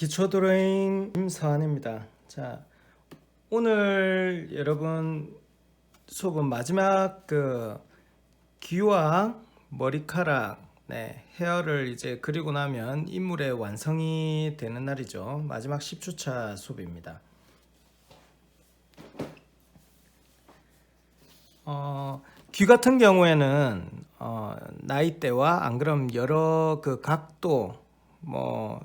기초드로잉 임서한입니다. 자, 오늘 여러분 수업은 마지막 귀와 머리카락, 헤어를 이제 그리고 나면 인물의 완성이 되는 날이죠. 마지막 10주차 수업입니다. 귀 같은 경우에는 나이대와 안 그럼 여러 각도,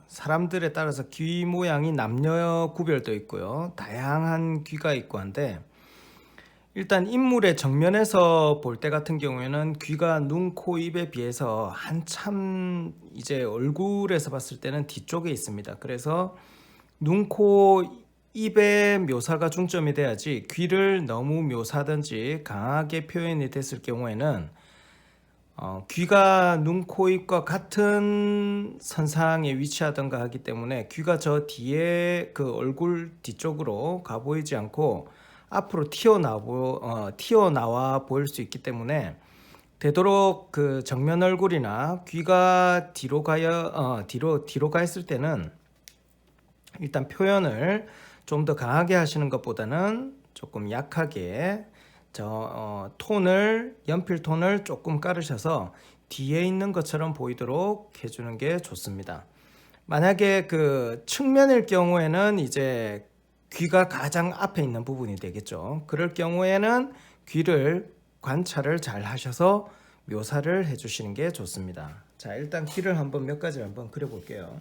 사람들에 따라서 귀 모양이 남녀 구별도 있고요. 다양한 귀가 있고 한데, 일단 인물의 정면에서 볼 때 같은 경우에는 귀가 눈, 코, 입에 비해서 한참 이제 얼굴에서 봤을 때는 뒤쪽에 있습니다. 그래서 눈, 코, 입의 묘사가 중점이 돼야지, 귀를 너무 묘사하든지 강하게 표현이 됐을 경우에는 귀가 눈, 코, 입과 같은 선상에 위치하던가 하기 때문에 귀가 저 뒤에 얼굴 뒤쪽으로 가 보이지 않고 앞으로 튀어나와 보일 수 있기 때문에, 되도록 정면 얼굴이나 귀가 뒤로 가 있을 때는 일단 표현을 좀 더 강하게 하시는 것보다는 조금 약하게 연필 톤을 조금 깔으셔서 뒤에 있는 것처럼 보이도록 해주는 게 좋습니다. 만약에 측면일 경우에는 이제 귀가 가장 앞에 있는 부분이 되겠죠. 그럴 경우에는 귀를 관찰을 잘 하셔서 묘사를 해주시는 게 좋습니다. 자, 일단 귀를 몇 가지 한번 그려볼게요.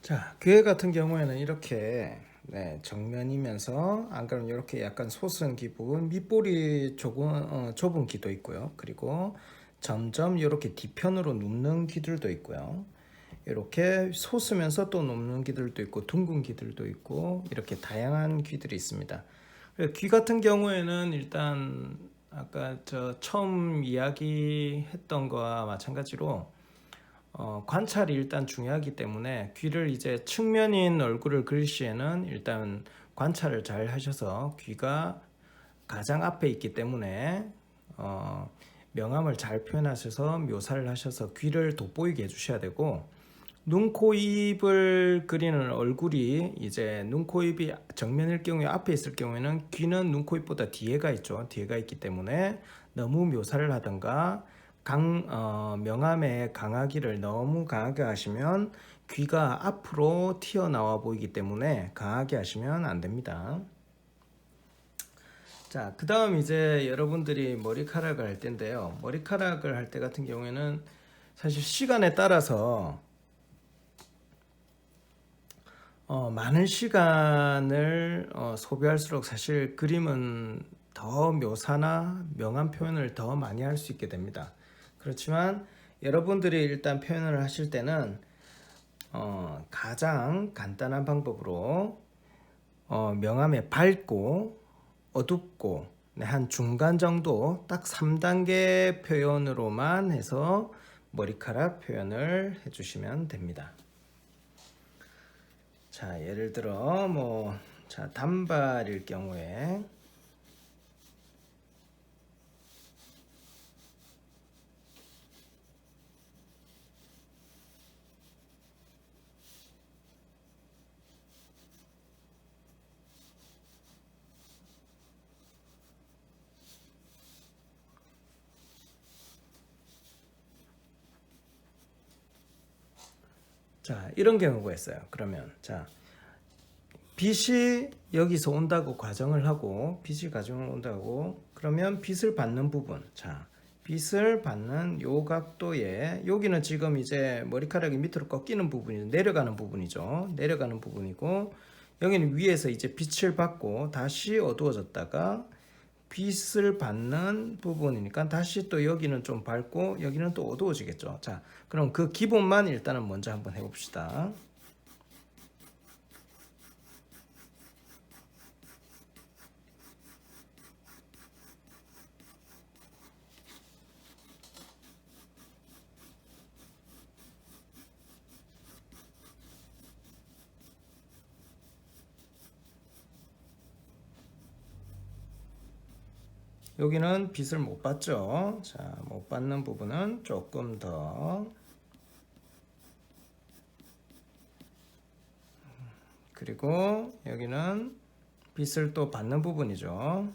자, 귀 같은 경우에는 이렇게 정면이면서 안 그러면 이렇게 약간 솟은 귀 부분, 밑볼이 조금 좁은 귀도 있고요. 그리고 점점 이렇게 뒤편으로 눕는 귀들도 있고요. 이렇게 솟으면서 또 눕는 귀들도 있고 둥근 귀들도 있고 이렇게 다양한 귀들이 있습니다. 귀 같은 경우에는 일단 아까 저 처음 이야기했던 거와 마찬가지로 관찰이 일단 중요하기 때문에 귀를 이제 측면인 얼굴을 그릴 시에는 일단 관찰을 잘 하셔서 귀가 가장 앞에 있기 때문에 명암을 잘 표현하셔서 묘사를 하셔서 귀를 돋보이게 해주셔야 되고, 눈, 코, 입을 그리는 얼굴이 이제 눈, 코, 입이 정면일 경우에 앞에 있을 경우에는 귀는 눈, 코, 입보다 뒤에가 있죠. 뒤에가 있기 때문에 너무 묘사를 하던가 명암의 강하기를 너무 강하게 하시면 귀가 앞으로 튀어나와 보이기 때문에 강하게 하시면 안 됩니다. 자, 그 다음 이제 여러분들이 머리카락을 할 때인데요. 머리카락을 할 때 같은 경우에는 사실 시간에 따라서 많은 시간을 소비할수록 사실 그림은 더 묘사나 명암 표현을 더 많이 할 수 있게 됩니다. 그렇지만 여러분들이 일단 표현을 하실 때는 가장 간단한 방법으로 명암에 밝고 어둡고 한 중간 정도 딱 3단계 표현으로만 해서 머리카락 표현을 해주시면 됩니다. 자, 예를 들어 단발일 경우에 자, 이런 경우가 있어요. 그러면 자, 빛이 여기서 온다고 가정을 하고 빛이 가정을 온다고 그러면 빛을 받는 부분, 자, 빛을 받는 요 각도에 여기는 지금 이제 머리카락이 밑으로 꺾이는 부분이 내려가는 부분이죠. 내려가는 부분이고 여기는 위에서 이제 빛을 받고 다시 어두워졌다가 빛을 받는 부분이니까 다시 또 여기는 좀 밝고 여기는 또 어두워지겠죠. 자, 그럼 그 기본만 일단은 먼저 한번 해봅시다. 여기는 빛을 못 받죠. 자, 못 받는 부분은 조금 더, 그리고 여기는 빛을 또 받는 부분이죠.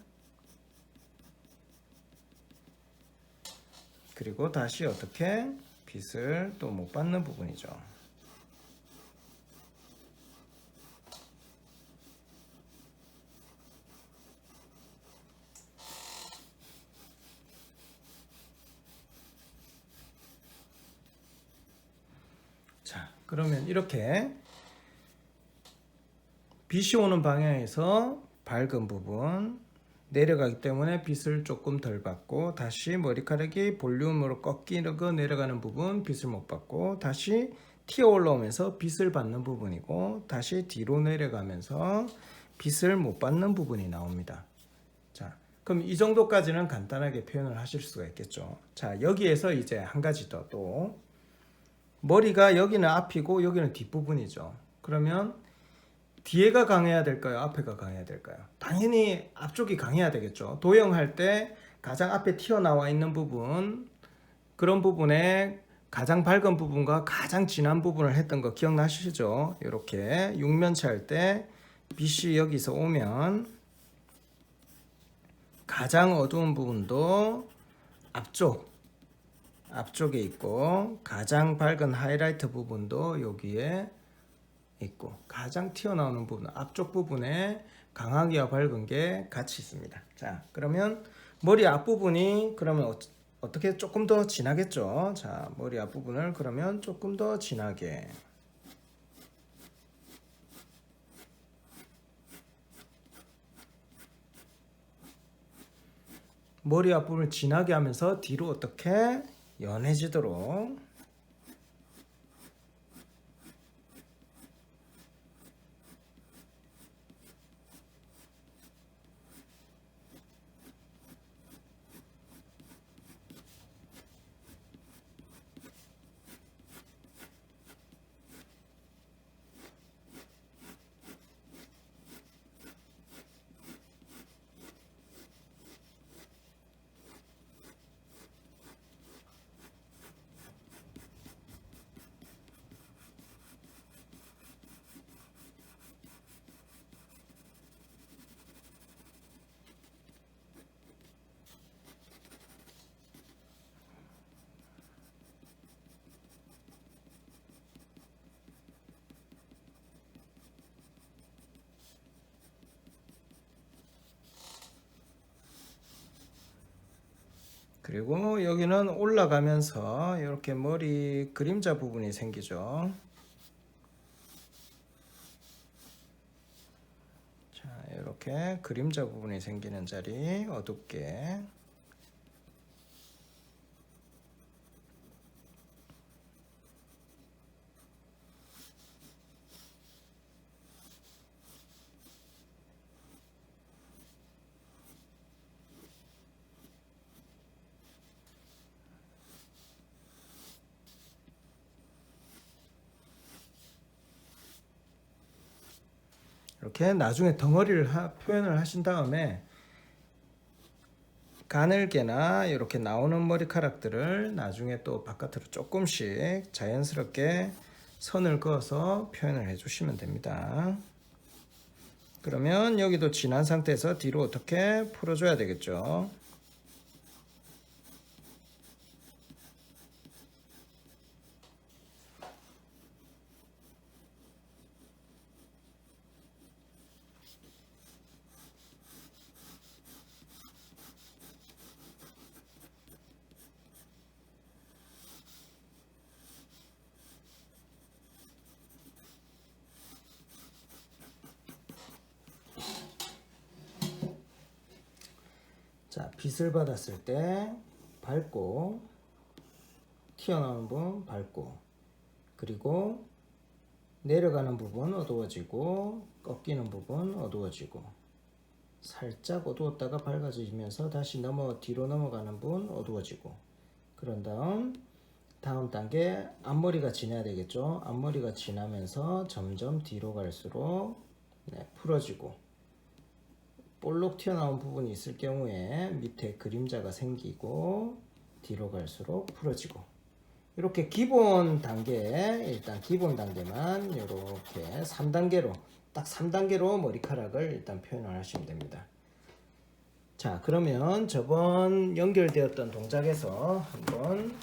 그리고 다시 어떻게 빛을 또 못 받는 부분이죠. 자, 그러면 이렇게 빛이 오는 방향에서 밝은 부분 내려가기 때문에 빛을 조금 덜 받고 다시 머리카락이 볼륨으로 꺾이고 내려가는 부분 빛을 못 받고 다시 튀어 올라오면서 빛을 받는 부분이고 다시 뒤로 내려가면서 빛을 못 받는 부분이 나옵니다. 자, 그럼 이 정도까지는 간단하게 표현을 하실 수가 있겠죠. 자, 여기에서 이제 한 가지 더 또 머리가 여기는 앞이고 여기는 뒷부분이죠. 그러면 뒤에가 강해야 될까요? 앞에가 강해야 될까요? 당연히 앞쪽이 강해야 되겠죠. 도형할 때 가장 앞에 튀어나와 있는 부분, 그런 부분에 가장 밝은 부분과 가장 진한 부분을 했던 거 기억나시죠? 이렇게 육면체 할 때 빛이 여기서 오면 가장 어두운 부분도 앞쪽에 있고 가장 밝은 하이라이트 부분도 여기에 있고 가장 튀어나오는 부분 앞쪽 부분에 강하기와 밝은 게 같이 있습니다. 자, 그러면 머리 앞부분이 그러면 어떻게 조금 더 진하겠죠. 자, 머리 앞부분을 그러면 조금 더 진하게 머리 앞부분을 진하게 하면서 뒤로 어떻게 연해지도록. 그리고 여기는 올라가면서 이렇게 머리 그림자 부분이 생기죠. 자, 이렇게 그림자 부분이 생기는 자리 어둡게. 이렇게 나중에 덩어리를 표현을 하신 다음에 가늘게나 이렇게 나오는 머리카락들을 나중에 또 바깥으로 조금씩 자연스럽게 선을 그어서 표현을 해주시면 됩니다. 그러면 여기도 진한 상태에서 뒤로 어떻게 풀어줘야 되겠죠. 자, 빛을 받았을 때 밝고 튀어나오는 부분 밝고, 그리고 내려가는 부분 어두워지고 꺾이는 부분 어두워지고, 살짝 어두웠다가 밝아지면서 다시 뒤로 넘어가는 부분 어두워지고, 그런 다음 단계 앞머리가 지나야 되겠죠. 앞머리가 지나면서 점점 뒤로 갈수록 풀어지고, 볼록 튀어나온 부분이 있을 경우에 밑에 그림자가 생기고 뒤로 갈수록 풀어지고, 이렇게 기본 단계, 일단 기본 단계만 이렇게 3단계로 딱 3단계로 머리카락을 일단 표현을 하시면 됩니다. 자, 그러면 저번 연결되었던 동작에서 한번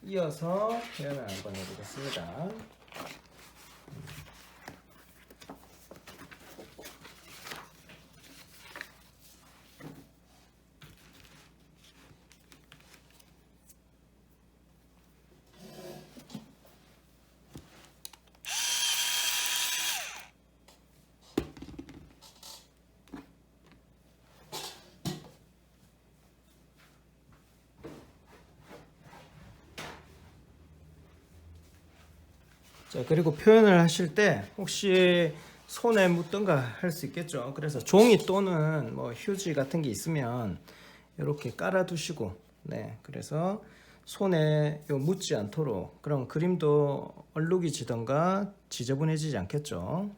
이어서 표현을 한번 해보겠습니다. 자, 그리고 표현을 하실 때 혹시 손에 묻던가 할 수 있겠죠. 그래서 종이 또는 뭐 휴지 같은 게 있으면 이렇게 깔아 두시고, 그래서 손에 묻지 않도록, 그럼 그림도 얼룩이 지던가 지저분해지지 않겠죠.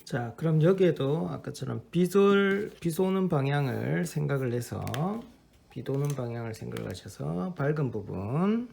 자, 그럼 여기에도 아까처럼 비 쏘는 방향을 생각을 해서 비 도는 방향을 생각하셔서 밝은 부분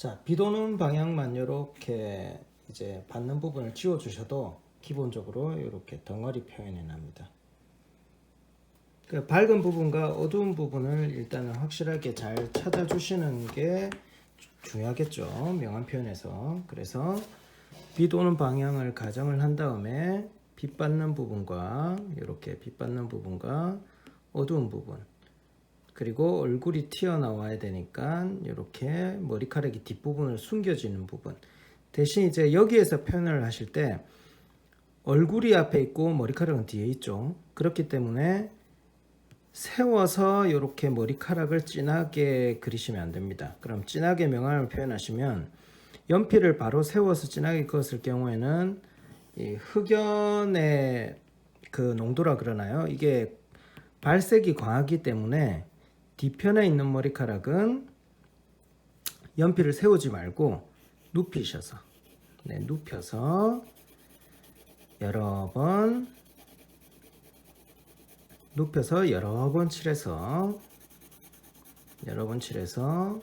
자, 비 도는 방향만 이렇게 이제 받는 부분을 지워 주셔도 기본적으로 이렇게 덩어리 표현이 납니다. 그 밝은 부분과 어두운 부분을 일단은 확실하게 잘 찾아주시는 게 중요하겠죠. 명암 표현에서. 그래서 비 도는 방향을 가정을 한 다음에 빛 받는 부분과 이렇게 빛 받는 부분과 어두운 부분 그리고 얼굴이 튀어나와야 되니까 이렇게 머리카락이 뒷부분을 숨겨지는 부분 대신 이제 여기에서 표현을 하실 때 얼굴이 앞에 있고 머리카락은 뒤에 있죠. 그렇기 때문에 세워서 이렇게 머리카락을 진하게 그리시면 안 됩니다. 그럼 진하게 명암을 표현하시면 연필을 바로 세워서 진하게 그었을 경우에는 이 흑연의 그 농도라 그러나요? 이게 발색이 강하기 때문에 뒤편에 있는 머리카락은 연필을 세우지 말고 눕히셔서 눕혀서 여러 번 칠해서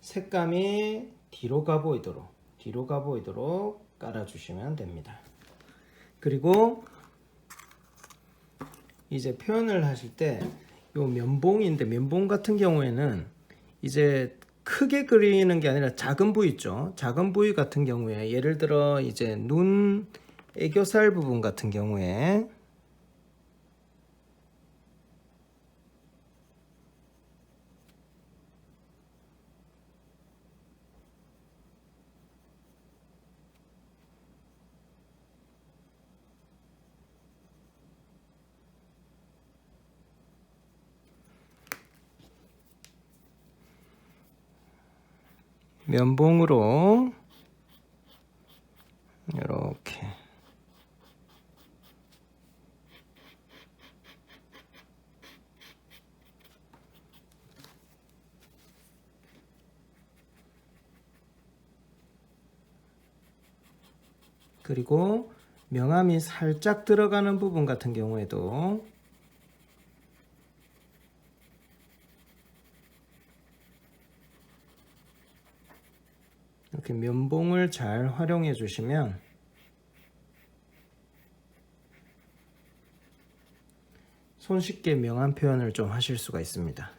색감이 뒤로 가 보이도록 깔아주시면 됩니다. 그리고 이제 표현을 하실 때 요 면봉인데 면봉 같은 경우에는 이제 크게 그리는 게 아니라 작은 부위 있죠. 작은 부위 같은 경우에 예를 들어 이제 눈 애교살 부분 같은 경우에 면봉으로 이렇게 그리고 명암이 살짝 들어가는 부분 같은 경우에도 이렇게 면봉을 잘 활용해 주시면 손쉽게 명암 표현을 좀 하실 수가 있습니다.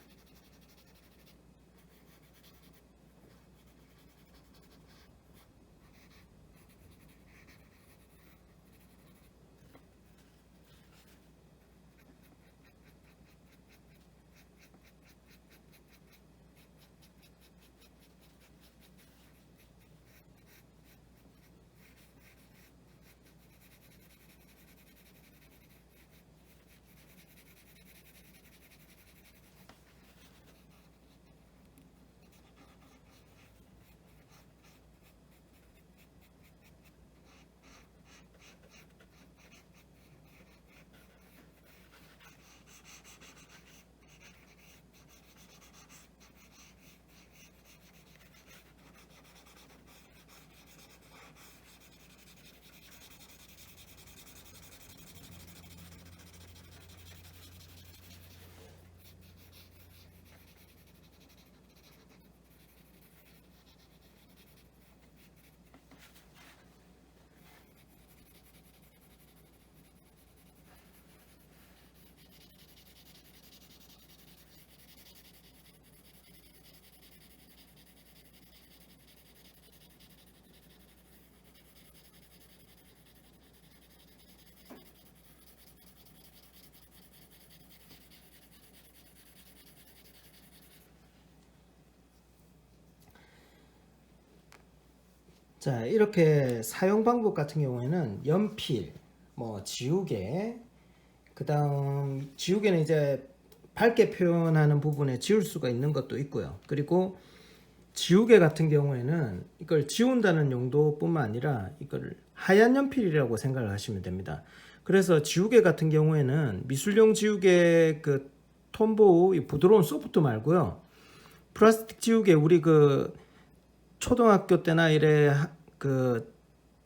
자, 이렇게 사용 방법 같은 경우에는 연필, 뭐 지우개, 그다음 지우개는 이제 밝게 표현하는 부분에 지울 수가 있는 것도 있고요. 그리고 지우개 같은 경우에는 이걸 지운다는 용도뿐만 아니라 이걸 하얀 연필이라고 생각을 하시면 됩니다. 그래서 지우개 같은 경우에는 미술용 지우개 그 톰보우 이 부드러운 소프트 말고요. 플라스틱 지우개 우리 그 초등학교 때나 이래 그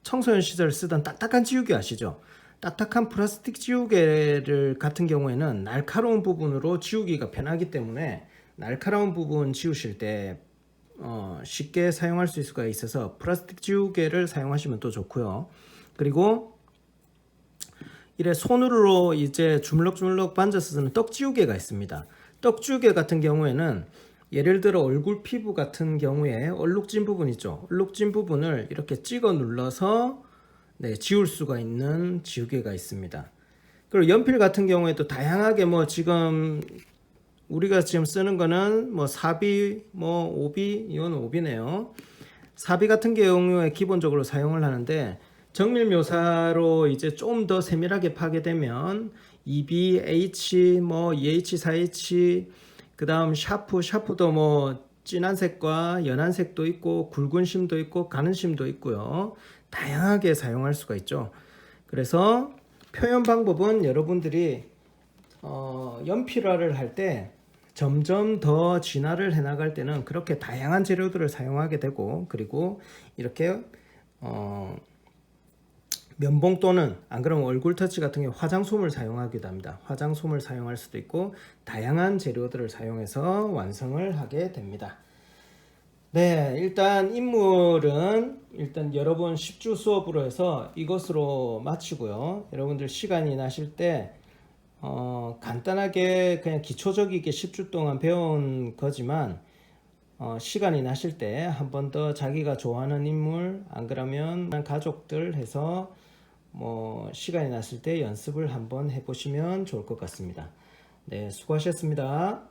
청소년 시절 쓰던 딱딱한 지우개 아시죠? 딱딱한 플라스틱 지우개를 같은 경우에는 날카로운 부분으로 지우기가 편하기 때문에 날카로운 부분 지우실 때 쉽게 사용할 수 있을 수가 있어서 플라스틱 지우개를 사용하시면 또 좋고요. 그리고 이래 손으로 이제 주물럭주물럭 만져서 쓰는 떡지우개가 있습니다. 떡지우개 같은 경우에는 예를 들어 얼굴 피부 같은 경우에 얼룩진 부분 있죠. 얼룩진 부분을 이렇게 찍어 눌러서 지울 수가 있는 지우개가 있습니다. 그리고 연필 같은 경우에도 다양하게 뭐 지금 우리가 지금 쓰는 거는 뭐 사비, 뭐 오비, 이건 오비네요. 사비 같은 경우에 기본적으로 사용을 하는데 정밀 묘사로 이제 좀 더 세밀하게 파게 되면 EB, H, 뭐 EH, 4H, 그 다음 샤프도 뭐 진한 색과 연한 색도 있고 굵은 심도 있고 가는 심도 있고요. 다양하게 사용할 수가 있죠. 그래서 표현 방법은 여러분들이 연필화를 할 때 점점 더 진화를 해나갈 때는 그렇게 다양한 재료들을 사용하게 되고 그리고 이렇게 면봉 또는 안 그러면 얼굴 터치 같은 경우 화장솜을 사용하기도 합니다. 화장솜을 사용할 수도 있고 다양한 재료들을 사용해서 완성을 하게 됩니다. 네, 일단 인물은 일단 여러분 10주 수업으로 해서 이것으로 마치고요. 여러분들 시간이 나실 때 간단하게 그냥 기초적이게 10주 동안 배운 거지만 시간이 나실 때 한 번 더 자기가 좋아하는 인물 안 그러면 가족들 해서 뭐 시간이 났을 때 연습을 한번 해보시면 좋을 것 같습니다. 네, 수고하셨습니다.